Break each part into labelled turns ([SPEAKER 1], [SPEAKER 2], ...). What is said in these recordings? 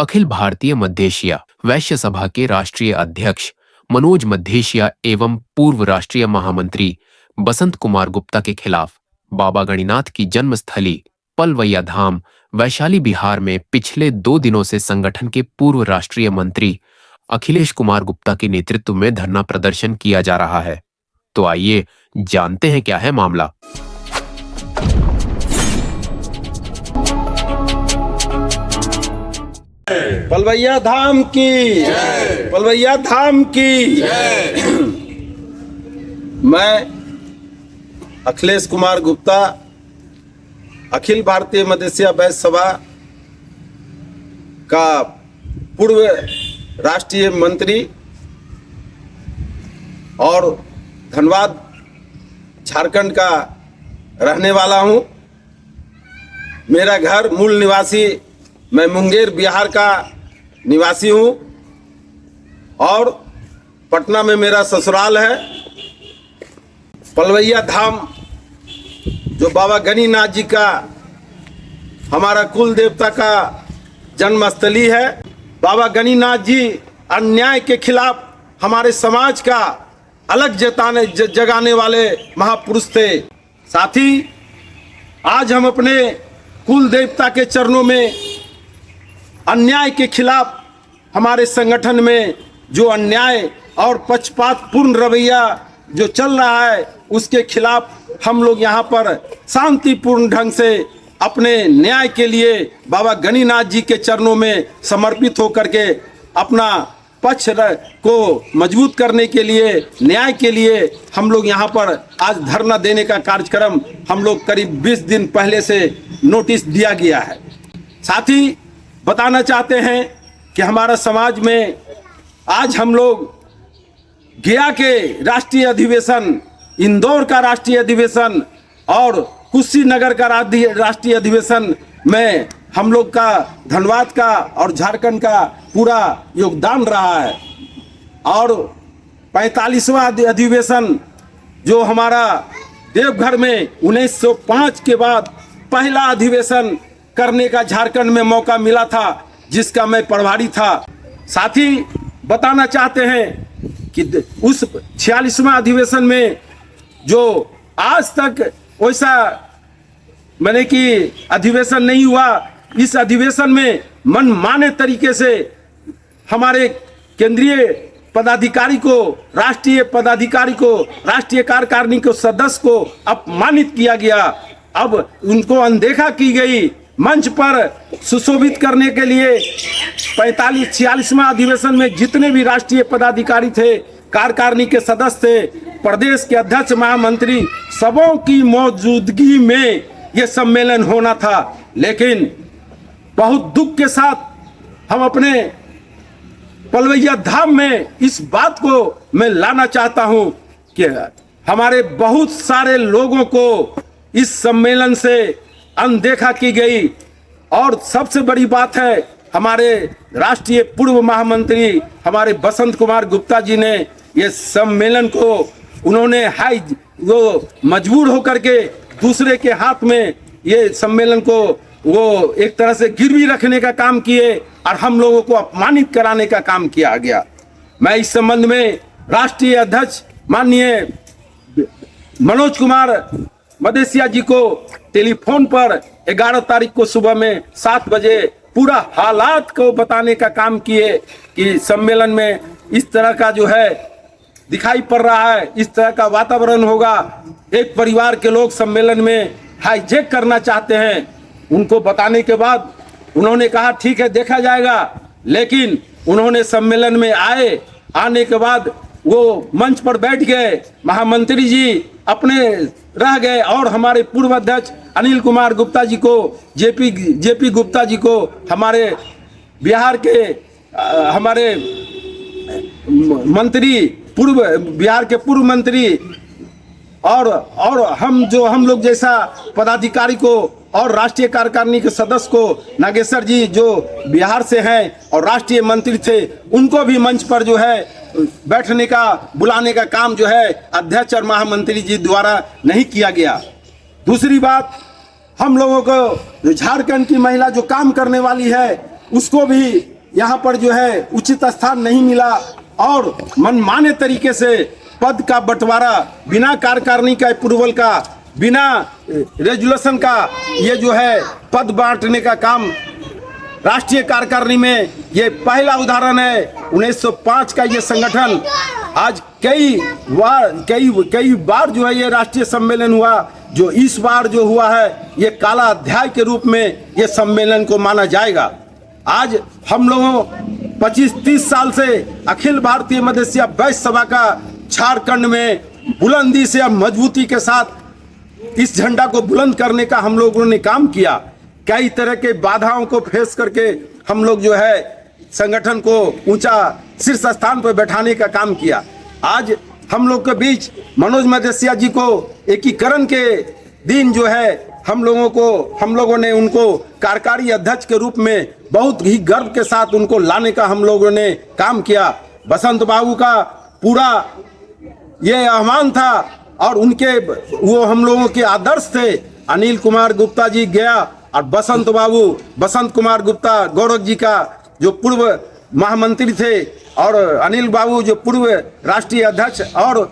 [SPEAKER 1] अखिल भारतीय मध्येशिया वैश्य सभा के राष्ट्रीय अध्यक्ष मनोज मध्येशिया एवं पूर्व राष्ट्रीय महामंत्री बसंत कुमार गुप्ता के खिलाफ बाबा गणिनाथ की जन्मस्थली पलवैया धाम वैशाली बिहार में पिछले 2 दिनों से संगठन के पूर्व राष्ट्रीय मंत्री अखिलेश कुमार गुप्ता के नेतृत्व में धरना प्रदर्शन किया जा रहा है। तो आइए जानते हैं क्या है मामला।
[SPEAKER 2] पलवैया धाम की पलवैया धाम की मैं अखिलेश कुमार गुप्ता अखिल भारतीय मध्येशिया वैश्य सभा का पूर्व राष्ट्रीय मंत्री और धनबाद झारखंड का रहने वाला हूं। मेरा घर मूल निवासी मैं मुंगेर बिहार का निवासी हूं और पटना में मेरा ससुराल है। पलवैया धाम जो बाबा गणिनाथ जी का हमारा कुल देवता का जन्मस्थली है। बाबा गणिनाथ जी अन्याय के खिलाफ हमारे समाज का अलग जगाने वाले महापुरुष थे। साथ ही आज हम अपने कुल देवता के चरणों में अन्याय के खिलाफ हमारे संगठन में जो अन्याय और पक्षपातपूर्ण रवैया जो चल रहा है उसके खिलाफ हम लोग यहाँ पर शांतिपूर्ण ढंग से अपने न्याय के लिए बाबा गणिनाथ जी के चरणों में समर्पित होकर के अपना पक्ष को मजबूत करने के लिए न्याय के लिए हम लोग यहाँ पर आज धरना देने का कार्यक्रम हम लोग करीब 20 दिन पहले से नोटिस दिया गया है। साथ ही बताना चाहते हैं कि हमारा समाज में आज हम लोग गया के राष्ट्रीय अधिवेशन, इंदौर का राष्ट्रीय अधिवेशन और कुशीनगर का राष्ट्रीय अधिवेशन में हम लोग का धनबाद का और झारखंड का पूरा योगदान रहा है। और 45वां अधिवेशन जो हमारा देवघर में 1905 के बाद पहला अधिवेशन करने का झारखंड में मौका मिला था, जिसका मैं प्रभारी था। साथ ही बताना चाहते हैं कि उस 46वां अधिवेशन में जो आज तक वैसा मैंने कि अधिवेशन नहीं हुआ, इस अधिवेशन में मनमाने तरीके से हमारे केंद्रीय पदाधिकारी को, राष्ट्रीय पदाधिकारी को, राष्ट्रीय कार्यकारिणी को सदस्य को अपमानित किया गया। अब उनको अनदेखा की गई। मंच पर सुशोभित करने के लिए 46वां अधिवेशन में जितने भी राष्ट्रीय पदाधिकारी थे, कार्यकारिणी के सदस्य थे, प्रदेश के अध्यक्ष, महामंत्री, सबों की मौजूदगी में यह सम्मेलन होना था। लेकिन बहुत दुख के साथ हम अपने पलवैया धाम में इस बात को मैं लाना चाहता हूं कि हमारे बहुत सारे लोगों को इस सम्मेलन से अनदेखा की गई। और सबसे बड़ी बात है, हमारे राष्ट्रीय पूर्व महामंत्री हमारे बसंत कुमार गुप्ता जी ने ये सम्मेलन को उन्होंने वो मजबूर होकर के दूसरे के हाथ में ये सम्मेलन को वो एक तरह से गिरवी रखने का काम किए और हम लोगों को अपमानित कराने का काम किया गया। मैं इस संबंध में राष्ट्रीय अध्यक्ष माननीय मनोज कुमार मध्येशिया जी को टेलीफोन पर 11 तारीख को सुबह में 7 बजे पूरा हालात को बताने का काम किए कि सम्मेलन में इस तरह का जो है दिखाई पड़ रहा है, इस तरह का वातावरण होगा। एक परिवार के लोग सम्मेलन में हाईजैक करना चाहते हैं। उनको बताने के बाद उन्होंने कहा ठीक है, देखा जाएगा। लेकिन उन्होंने सम्मेलन में आने के बाद वो मंच पर बैठ गए, महामंत्री जी अपने रह गए और हमारे पूर्व अध्यक्ष अनिल कुमार गुप्ता जी को, जेपी गुप्ता जी को, हमारे बिहार के हमारे मंत्री, बिहार के पूर्व मंत्री और हम लोग जैसा पदाधिकारी को और राष्ट्रीय कार्यकारिणी के सदस्य को, नागेश्वर जी जो बिहार से हैं और राष्ट्रीय मंत्री थे, उनको भी मंच पर जो है बैठने का, बुलाने का काम जो है अध्यक्ष और महामंत्री जी द्वारा नहीं किया गया। दूसरी बात, हम लोगों को झारखंड की महिला जो काम करने वाली है उसको भी यहाँ पर जो है उचित स्थान नहीं मिला और मनमाने तरीके से पद का बंटवारा बिना कार्यकारिणी का अप्रूवल का, बिना रेजुलेशन का ये जो है पद बांटने का काम राष्ट्रीय कार्यकारिणी में ये पहला उदाहरण है। 1905 का ये संगठन आज कई बार जो है ये राष्ट्रीय सम्मेलन हुआ, जो इस बार जो हुआ है ये काला अध्याय के रूप में ये सम्मेलन को माना जाएगा। आज हम लोगों 25-30 साल से अखिल भारतीय मधेसिया वैश्य सभा का झारखंड में बुलंदी से और मजबूती के साथ इस झंडा को बुलंद करने का हम लोगों ने काम किया। कई तरह के बाधाओं को फेस करके हम लोग जो है संगठन को ऊंचा शीर्ष स्थान पर बैठाने का काम किया। आज हम लोग के बीच मनोज मधेसिया जी को एकीकरण के दिन जो है हम लोगों ने उनको कार्यकारी अध्यक्ष के रूप में बहुत ही गर्व के साथ उनको लाने का हम लोगों ने काम किया। बसंत बाबू का पूरा ये आह्वान था और उनके वो हम लोगों के आदर्श थे। अनिल कुमार गुप्ता जी गया और बसंत कुमार गुप्ता गौरव जी का जो पूर्व महामंत्री थे और अनिल बाबू जो पूर्व राष्ट्रीय अध्यक्ष और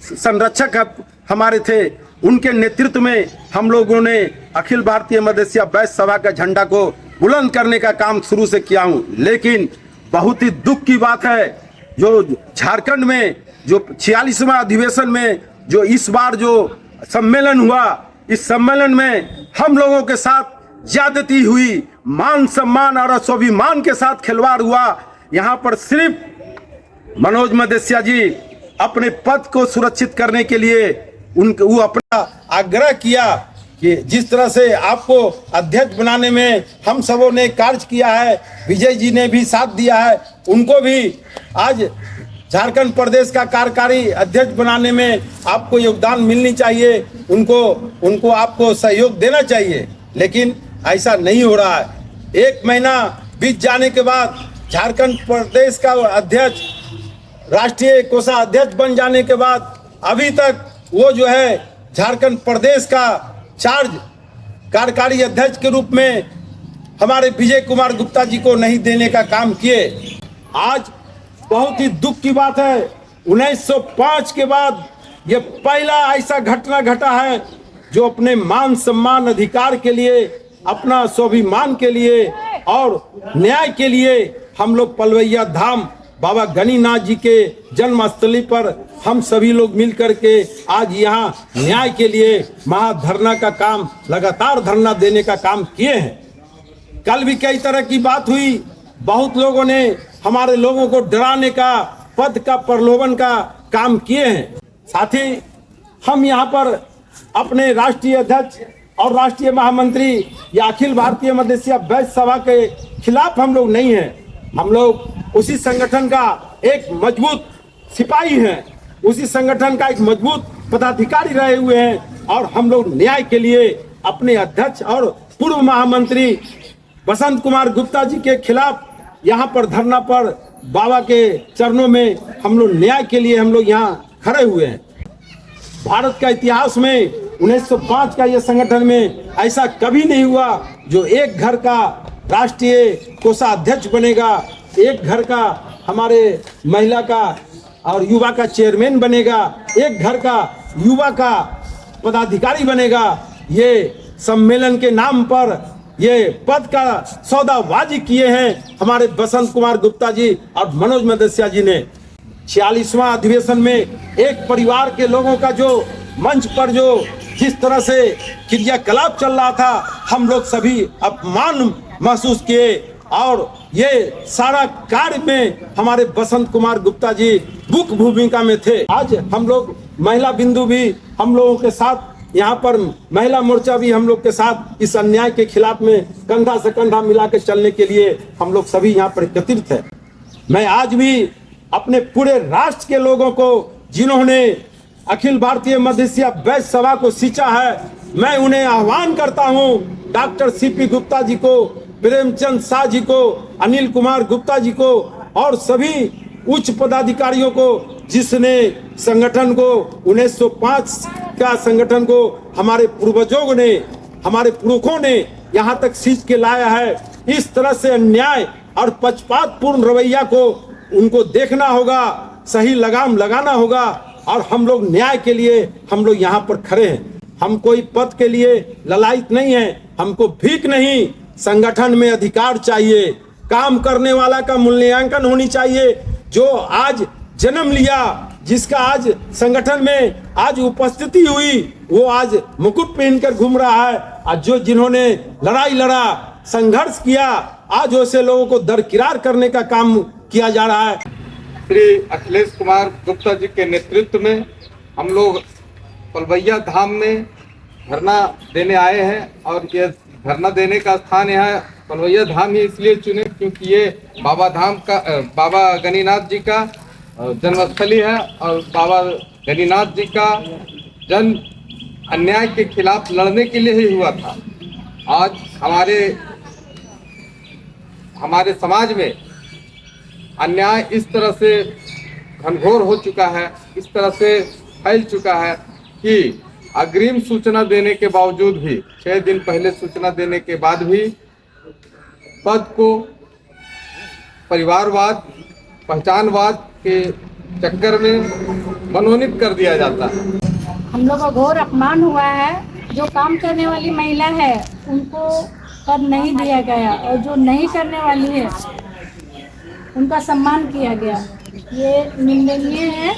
[SPEAKER 2] संरक्षक हमारे थे, उनके नेतृत्व में हम लोगों ने अखिल भारतीय मधेसिया वैश्य सभा का झंडा को बुलंद करने का काम शुरू से किया हूँ। लेकिन बहुत ही दुख की बात है जो झारखंड में जो 46वां अधिवेशन में जो इस बार जो सम्मेलन हुआ, इस सम्मेलन में हम लोगों के साथ ज्यादती हुई, मान सम्मान और स्वाभिमान के साथ खिलवाड़ हुआ। यहाँ पर सिर्फ मनोज मधेसिया जी अपने पद को सुरक्षित करने के लिए वो अपना आग्रह किया कि जिस तरह से आपको अध्यक्ष बनाने में हम सबों ने कार्य किया है, विजय जी ने भी साथ दिया है, उनको भी आज झारखंड प्रदेश का कार्यकारी अध्यक्ष बनाने में आपको योगदान मिलनी चाहिए, उनको आपको सहयोग देना चाहिए। लेकिन ऐसा नहीं हो रहा है। 1 महीना बीत जाने के बाद झारखंड प्रदेश का अध्यक्ष राष्ट्रीय कोषाध्यक्ष बन जाने के बाद अभी तक वो जो है झारखंड प्रदेश का चार्ज कार्यकारी अध्यक्ष के रूप में हमारे विजय कुमार गुप्ता जी को नहीं देने का काम किए। आज बहुत ही दुख की बात है, 1905 के बाद ये पहला ऐसा घटना घटा है जो अपने मान सम्मान अधिकार के लिए, अपना स्वाभिमान के लिए और न्याय के लिए हम लोग पलवैया धाम बाबा गणिनाथ जी के जन्मस्थली पर हम सभी लोग मिल करके आज यहाँ न्याय के लिए महाधरना का काम, लगातार धरना देने का काम किए हैं। कल भी कई तरह की बात हुई, बहुत लोगों ने हमारे लोगों को डराने का, पद का प्रलोभन का काम किए हैं। साथ ही हम यहाँ पर अपने राष्ट्रीय अध्यक्ष और राष्ट्रीय महामंत्री या अखिल भारतीय मधेसिया वैश्य सभा के खिलाफ हम लोग नहीं हैं। हम लोग उसी संगठन का एक मजबूत सिपाही हैं, उसी संगठन का एक मजबूत पदाधिकारी रहे हुए हैं और हम लोग न्याय के लिए अपने अध्यक्ष और पूर्व महामंत्री बसंत कुमार गुप्ता जी के खिलाफ यहाँ पर धरना पर बाबा के चरणों में हम लोग न्याय के लिए हम लोग यहाँ खड़े हुए हैं। भारत का इतिहास में 1905 का ये संगठन में ऐसा कभी नहीं हुआ जो एक घर का राष्ट्रीय कोषाध्यक्ष बनेगा, एक घर का हमारे महिला का और युवा का चेयरमैन बनेगा, एक घर का युवा का पदाधिकारी बनेगा। ये सम्मेलन के नाम पर ये पद का सौदाबाजी किए हैं हमारे बसंत कुमार गुप्ता जी और मनोज मधेसिया जी ने। 46वां अधिवेशन में एक परिवार के लोगों का जो मंच पर जो जिस तरह से क्रियाकलाप चल रहा था, हम लोग सभी अपमान महसूस किए और ये सारा कार्य में हमारे बसंत कुमार गुप्ता जी मुख्य भूमिका में थे। आज हम लोग महिला बिंदु भी हम लोगों के साथ, यहाँ पर महिला मोर्चा भी हम लोग के साथ इस अन्याय के खिलाफ में कंधा से कंधा मिला के चलने के लिए हम लोग सभी यहाँ पर एकत्रित है। मैं आज भी अपने पूरे राष्ट्र के लोगों को जिन्होंने अखिल भारतीय मधेसिया वैश्य सभा को सींचा है, मैं उन्हें आह्वान करता हूँ, डॉक्टर सीपी गुप्ता जी को, प्रेमचंद शाह जी को, अनिल कुमार गुप्ता जी को और सभी उच्च पदाधिकारियों को जिसने संगठन को 1905 का संगठन को हमारे पूर्वजों ने, हमारे पुरखों ने यहाँ तक सींच के लाया है। इस तरह से अन्याय और पक्षपातपूर्ण रवैया को उनको देखना होगा, सही लगाम लगाना होगा। और हम लोग न्याय के लिए हम लोग यहाँ पर खड़े हैं। हम कोई पद के लिए ललायत नहीं है, हमको भीख नहीं, संगठन में अधिकार चाहिए। काम करने वाला का मूल्यांकन होनी चाहिए। जो आज जन्म लिया, जिसका आज संगठन में आज उपस्थिति हुई, वो आज मुकुट पहनकर घूम रहा है। और जो जिन्होंने लड़ाई लड़ा, संघर्ष किया, आज वैसे लोगों को दरकिरार करने का काम किया जा रहा है।
[SPEAKER 3] श्री अखिलेश कुमार गुप्ता जी के नेतृत्व में हम लोग पलवैया धाम में धरना देने आए हैं। और ये धरना देने का स्थान यहाँ पलवैया धाम ही इसलिए चुने क्योंकि ये बाबा गणिनाथ जी का जन्मस्थली है। और बाबा गणिनाथ जी का जन्म अन्याय के खिलाफ लड़ने के लिए ही हुआ था। आज हमारे समाज में अन्याय इस तरह से घनघोर हो चुका है, इस तरह से फैल चुका है कि अग्रिम सूचना देने के बावजूद भी, 6 दिन पहले सूचना देने के बाद भी पद को परिवारवाद, पहचानवाद के चक्कर में मनोनीत कर दिया जाता है।
[SPEAKER 4] हम लोग का घोर अपमान हुआ है। जो काम करने वाली महिला है उनको पद नहीं दिया गया और जो नहीं करने वाली है उनका सम्मान किया गया। ये निंदनीय है।